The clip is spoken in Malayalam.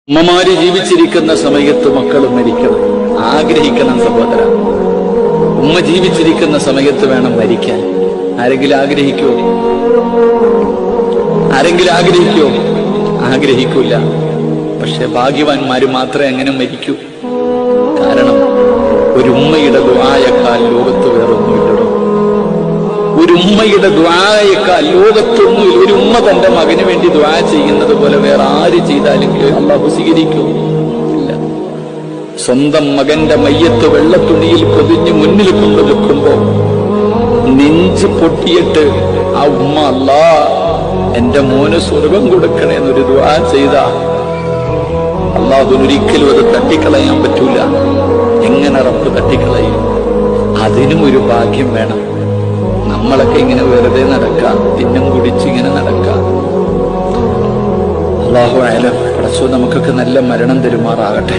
ഉമ്മമാര് ജീവിച്ചിരിക്കുന്ന സമയത്ത് മക്കൾ മരിക്കണം, ആഗ്രഹിക്കണം സഹോദര. ഉമ്മ ജീവിച്ചിരിക്കുന്ന സമയത്ത് വേണം മരിക്കാൻ. ആരെങ്കിലും ആഗ്രഹിക്കോ? ആഗ്രഹിക്കൂല. പക്ഷെ ഭാഗ്യവാന്മാര് മാത്രമേ അങ്ങനെ മരിക്കൂ. കാരണം ഒരു ഉമ്മയുടെ ദുആയേക്കാൾ ലോകത്ത് വേറൊന്നുമില്ലടോ. ഒരു ഉമ്മയുടെ ദുആയേക്കാൾ ലോകത്തൊന്നുമില്ല. ഒരു ഉമ്മ തന്റെ മകന് വേണ്ടി ദുആ ചെയ്യുന്നത് പോലെ വേറെ ആര് ചെയ്താലെങ്കിലും അല്ലാഹു സ്വീകരിക്കൂ? ഇല്ല. സ്വന്തം മകന്റെ മയ്യത്ത് വെള്ളത്തുണിയിൽ പൊതിഞ്ഞ് മുന്നിൽ കൊണ്ടു വെക്കുമ്പോ നെഞ്ച് പൊട്ടിയിട്ട് ആ ഉമ്മ അല്ലാ എന്റെ മോന് സ്വർഗം കൊടുക്കണേന്നൊരു ദുആ ചെയ്ത അല്ലാഹുവിനൊരിക്കലും അത് തട്ടിക്കളയാൻ പറ്റൂല. എങ്ങനെ റബ്ബ് തട്ടിക്കളയും? അതിനും ഒരു ഭാഗ്യം വേണം. നമ്മളൊക്കെ ഇങ്ങനെ വെറുതെ നടക്കാം, തിന്നും കുടിച്ച് ഇങ്ങനെ നടക്കാം. അല്ലാഹു അഅലം. പടച്ചോൻ നമുക്കൊക്കെ നല്ല മരണം തരുമാറാകട്ടെ.